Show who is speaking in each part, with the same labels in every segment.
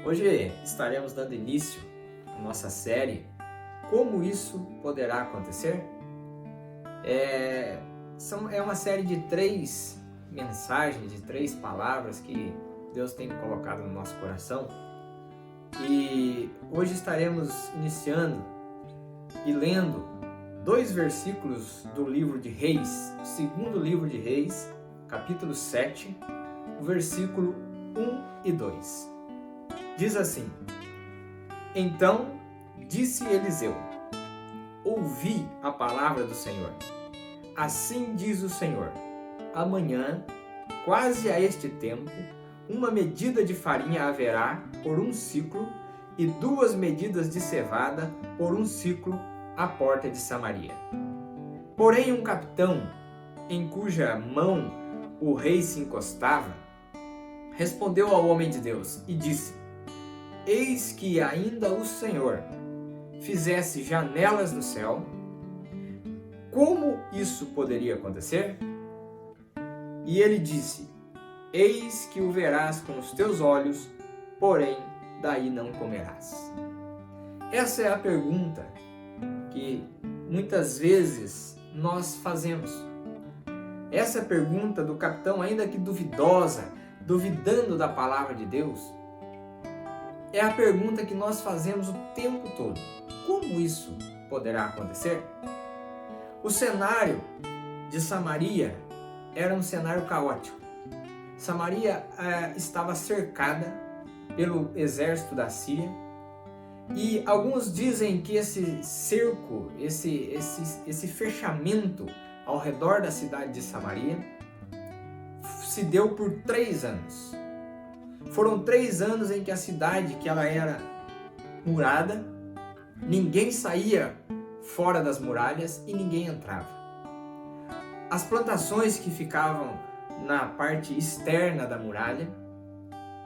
Speaker 1: Hoje estaremos dando início à nossa série Como Isso Poderá Acontecer? É uma série de 3 mensagens, de 3 palavras que Deus tem colocado no nosso coração. E hoje estaremos iniciando e lendo 2 versículos do livro de Reis, o segundo livro de Reis, capítulo 7, o versículo 1 e 2. Diz assim: Então disse Eliseu: Ouvi a palavra do Senhor. Assim diz o Senhor: Amanhã, quase a este tempo, uma medida de farinha haverá por 1 siclo e 2 medidas de cevada por 1 siclo à porta de Samaria. Porém, um capitão, em cuja mão o rei se encostava, respondeu ao homem de Deus e disse: Eis que ainda o Senhor fizesse janelas no céu, como isso poderia acontecer? E ele disse: Eis que o verás com os teus olhos, porém daí não comerás. Essa é a pergunta que muitas vezes nós fazemos. Essa pergunta do capitão, ainda que duvidosa, duvidando da palavra de Deus, é a pergunta que nós fazemos o tempo todo. Como isso poderá acontecer? O cenário de Samaria era um cenário caótico. Samaria estava cercada pelo exército da Síria e alguns dizem que esse cerco, esse fechamento ao redor da cidade de Samaria se deu por 3 anos. Foram 3 anos em que a cidade, que ela era murada, ninguém saía fora das muralhas e ninguém entrava. As plantações que ficavam na parte externa da muralha,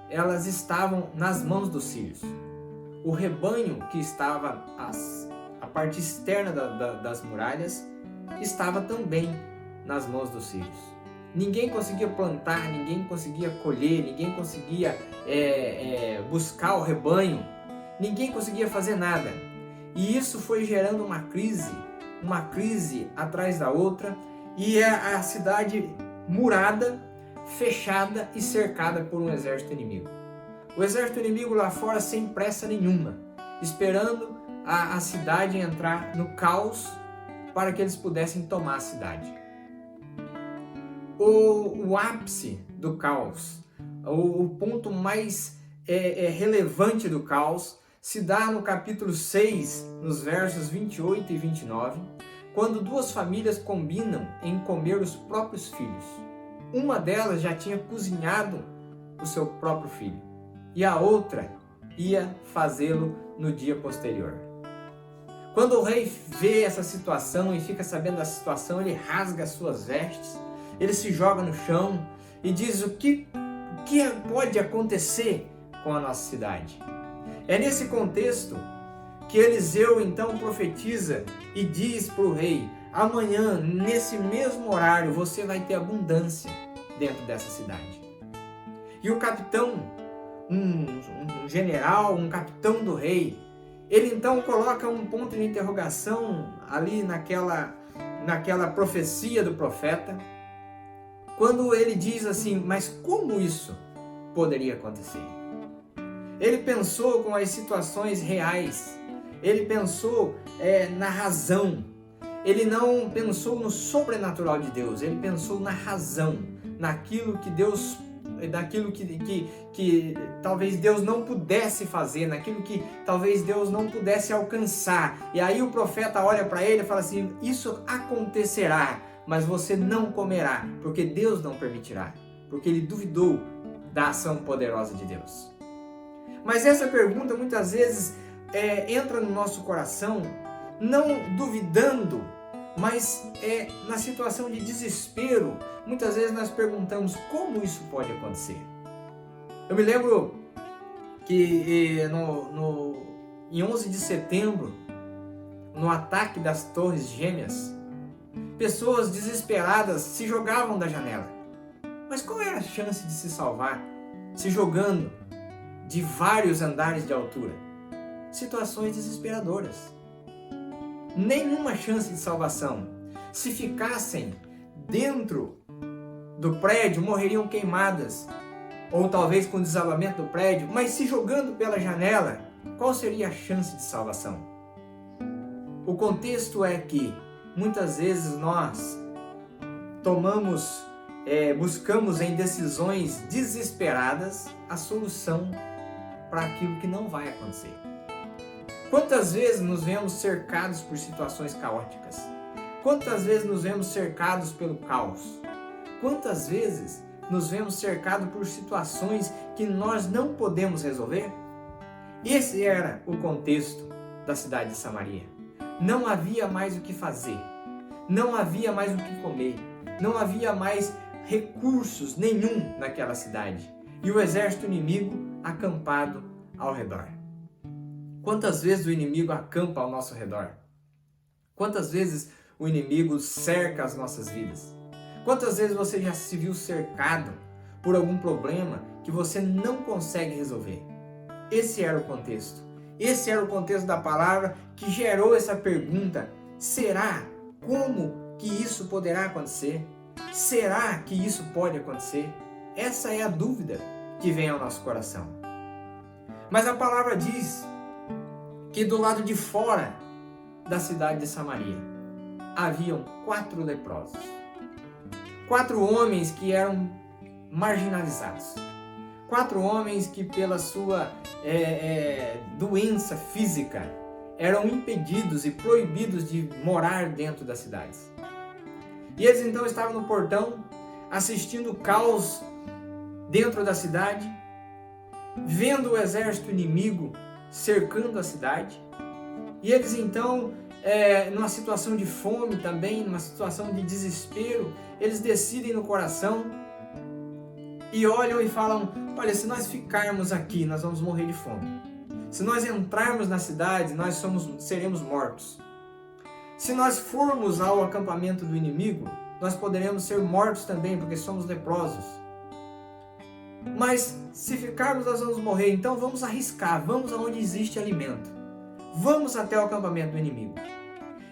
Speaker 1: elas estavam nas mãos dos sírios. O rebanho que estava a parte externa das muralhas estava também nas mãos dos sírios. Ninguém conseguia plantar, ninguém conseguia colher, ninguém conseguia buscar o rebanho, ninguém conseguia fazer nada. E isso foi gerando uma crise atrás da outra, e a cidade murada, fechada e cercada por um exército inimigo. O exército inimigo lá fora sem pressa nenhuma, esperando a cidade entrar no caos para que eles pudessem tomar a cidade. O ápice do caos, o ponto mais relevante do caos, se dá no capítulo 6, nos versos 28 e 29, quando 2 famílias combinam em comer os próprios filhos. Uma delas já tinha cozinhado o seu próprio filho e a outra ia fazê-lo no dia posterior. Quando o rei vê essa situação e fica sabendo da situação, ele rasga as suas vestes, ele se joga no chão e diz: o que pode acontecer com a nossa cidade? É nesse contexto que Eliseu então profetiza e diz para o rei: amanhã, nesse mesmo horário, você vai ter abundância dentro dessa cidade. E o capitão, um general, um capitão do rei, ele então coloca um ponto de interrogação ali naquela profecia do profeta, quando ele diz assim: mas como isso poderia acontecer? Ele pensou com as situações reais, ele pensou na razão, ele não pensou no sobrenatural de Deus, ele pensou na razão, naquilo que Deus, naquilo que talvez Deus não pudesse fazer, naquilo que talvez Deus não pudesse alcançar. E aí o profeta olha para ele e fala assim: isso acontecerá, mas você não comerá, porque Deus não permitirá, porque ele duvidou da ação poderosa de Deus. Mas essa pergunta muitas vezes entra no nosso coração, não duvidando, mas na situação de desespero. Muitas vezes nós perguntamos: como isso pode acontecer? Eu me lembro que em 11 de setembro, no ataque das Torres Gêmeas, pessoas desesperadas se jogavam da janela. Mas qual era a chance de se salvar se jogando de vários andares de altura. Situações desesperadoras. Nenhuma chance de salvação. Se ficassem dentro do prédio, morreriam queimadas, ou talvez com o desabamento do prédio, mas se jogando pela janela, qual seria a chance de salvação? O contexto é que muitas vezes nós buscamos em decisões desesperadas a solução para aquilo que não vai acontecer. Quantas vezes nos vemos cercados por situações caóticas? Quantas vezes nos vemos cercados pelo caos? Quantas vezes nos vemos cercados por situações que nós não podemos resolver? Esse era o contexto da cidade de Samaria. Não havia mais o que fazer, não havia mais o que comer, não havia mais recursos nenhum naquela cidade. E o exército inimigo acampado ao redor. Quantas vezes o inimigo acampa ao nosso redor? Quantas vezes o inimigo cerca as nossas vidas? Quantas vezes você já se viu cercado por algum problema que você não consegue resolver? Esse era o contexto. Esse era o contexto da palavra que gerou essa pergunta. Será? Como que isso poderá acontecer? Será que isso pode acontecer? Essa é a dúvida que vem ao nosso coração. Mas a palavra diz que do lado de fora da cidade de Samaria haviam 4 leprosos. 4 homens que eram marginalizados. 4 homens que pela sua doença física eram impedidos e proibidos de morar dentro das cidades. E eles então estavam no portão assistindo o caos dentro da cidade, vendo o exército inimigo cercando a cidade. E eles então, numa situação de fome também, numa situação de desespero, eles decidem no coração e olham e falam: olha, se nós ficarmos aqui, nós vamos morrer de fome. Se nós entrarmos na cidade, nós seremos mortos. Se nós formos ao acampamento do inimigo, nós poderemos ser mortos também, porque somos leprosos. Mas se ficarmos, nós vamos morrer. Então vamos arriscar, vamos aonde existe alimento. Vamos até o acampamento do inimigo.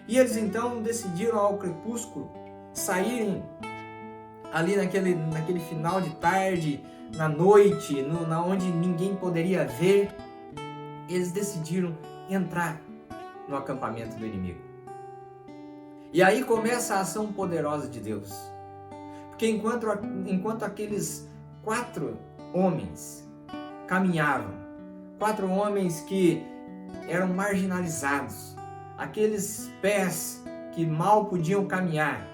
Speaker 1: E eles então decidiram ao crepúsculo saírem ali naquele final de tarde, na noite, onde ninguém poderia ver. Eles decidiram entrar no acampamento do inimigo. E aí começa a ação poderosa de Deus. Porque enquanto aqueles 4 homens caminhavam, 4 homens que eram marginalizados, aqueles pés que mal podiam caminhar,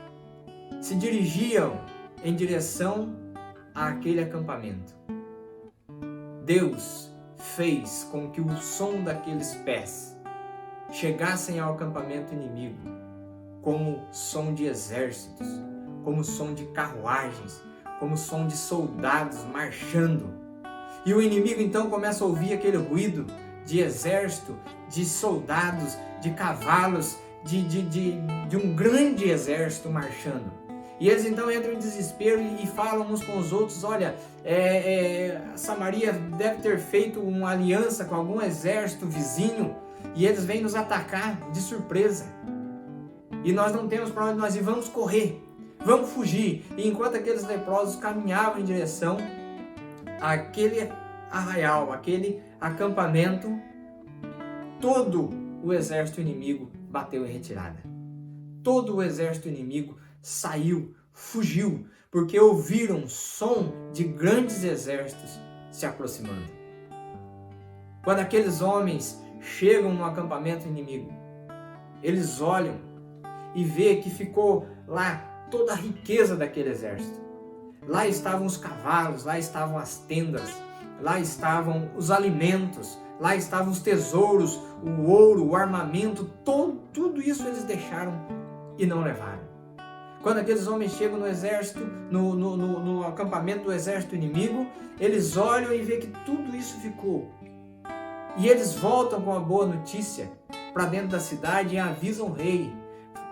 Speaker 1: se dirigiam em direção àquele acampamento. Deus fez com que o som daqueles pés chegassem ao acampamento inimigo como som de exércitos, como som de carruagens, como som de soldados marchando. E o inimigo então começa a ouvir aquele ruído de exército, de soldados, de cavalos, de um grande exército marchando. E eles então entram em desespero e falam uns com os outros: olha, Samaria deve ter feito uma aliança com algum exército vizinho e eles vêm nos atacar de surpresa. E nós não temos para onde nós ir, vamos correr, vamos fugir. E enquanto aqueles leprosos caminhavam em direção àquele arraial, aquele acampamento, todo o exército inimigo bateu em retirada. Todo o exército inimigo saiu, fugiu, porque ouviram som de grandes exércitos se aproximando. Quando aqueles homens chegam no acampamento inimigo, eles olham e vê que ficou lá toda a riqueza daquele exército. Lá estavam os cavalos, lá estavam as tendas, lá estavam os alimentos, lá estavam os tesouros, o ouro, o armamento, tudo isso eles deixaram e não levaram. Quando aqueles homens chegam no exército, no acampamento do exército inimigo, eles olham e vê que tudo isso ficou. E eles voltam com a boa notícia para dentro da cidade e avisam o rei: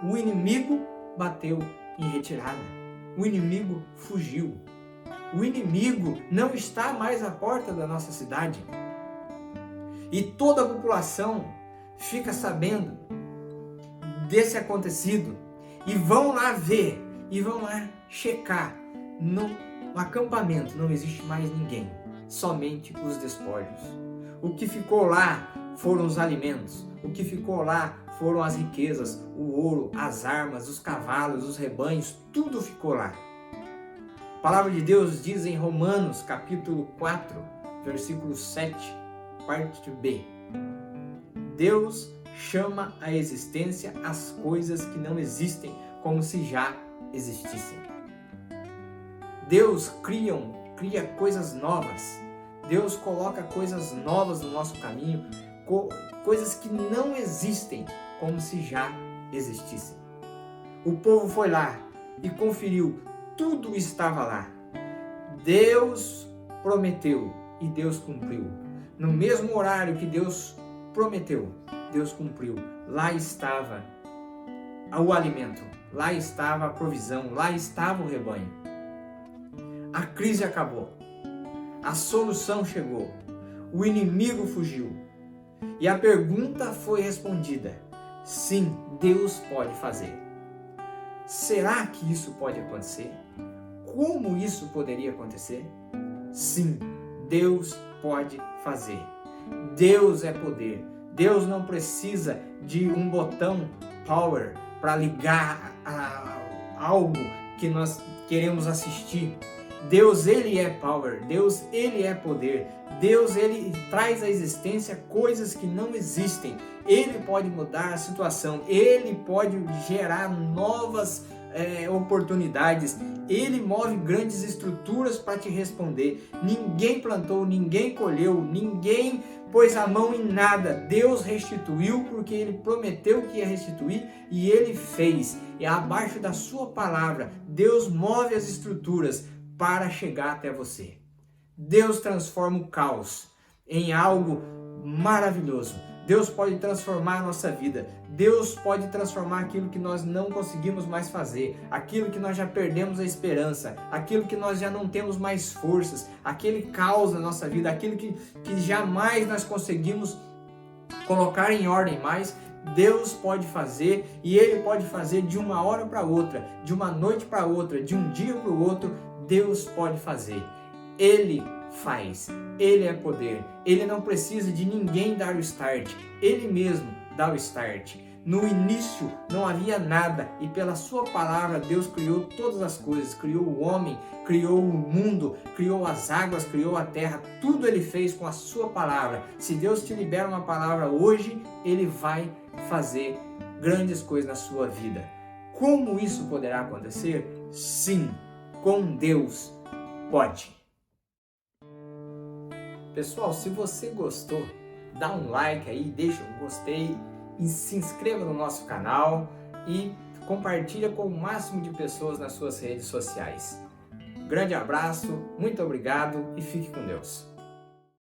Speaker 1: o inimigo bateu em retirada. O inimigo fugiu. O inimigo não está mais à porta da nossa cidade. e toda a população fica sabendo desse acontecido e vão lá ver e vão lá checar. No acampamento não existe mais ninguém, somente os despojos. O que ficou lá foram os alimentos, o que ficou lá foram as riquezas, o ouro, as armas, os cavalos, os rebanhos, tudo ficou lá. A palavra de Deus diz em Romanos capítulo 4, versículo 7, parte B. Deus chama à existência as coisas que não existem como se já existissem. Deus cria coisas novas. Deus coloca coisas novas no nosso caminho, coisas que não existem como se já existissem. O povo foi lá e conferiu, tudo estava lá. Deus prometeu e Deus cumpriu. No mesmo horário que Deus prometeu, Deus cumpriu. Lá estava o alimento, lá estava a provisão, lá estava o rebanho. A crise acabou, a solução chegou, o inimigo fugiu e a pergunta foi respondida: sim, Deus pode fazer. Será que isso pode acontecer? Como isso poderia acontecer? Sim, Deus pode fazer. Deus é poder. Deus não precisa de um botão power para ligar a algo que nós queremos assistir. Deus, Ele é power. Deus, Ele é poder. Deus, Ele traz à existência coisas que não existem. Ele pode mudar a situação. Ele pode gerar novas oportunidades. Ele move grandes estruturas para te responder. Ninguém plantou, ninguém colheu, ninguém pôs a mão em nada. Deus restituiu porque Ele prometeu que ia restituir e Ele fez. E abaixo da sua palavra, Deus move as estruturas para chegar até você. Deus transforma o caos em algo maravilhoso. Deus pode transformar a nossa vida. Deus pode transformar aquilo que nós não conseguimos mais fazer, aquilo que nós já perdemos a esperança, aquilo que nós já não temos mais forças, aquele caos na nossa vida, aquilo que jamais nós conseguimos colocar em ordem mais. Deus pode fazer e Ele pode fazer de uma hora para outra, de uma noite para outra, de um dia para o outro. Deus pode fazer. Ele faz. Ele é poder. Ele não precisa de ninguém dar o start. Ele mesmo dá o start. No início não havia nada e pela sua palavra Deus criou todas as coisas. Criou o homem, criou o mundo, criou as águas, criou a terra. Tudo Ele fez com a sua palavra. Se Deus te libera uma palavra hoje, Ele vai fazer grandes coisas na sua vida. Como isso poderá acontecer? Sim, com Deus pode. Pessoal, se você gostou, dá um like aí, deixa um gostei e se inscreva no nosso canal e compartilha com o máximo de pessoas nas suas redes sociais. Grande abraço, muito obrigado e fique com Deus.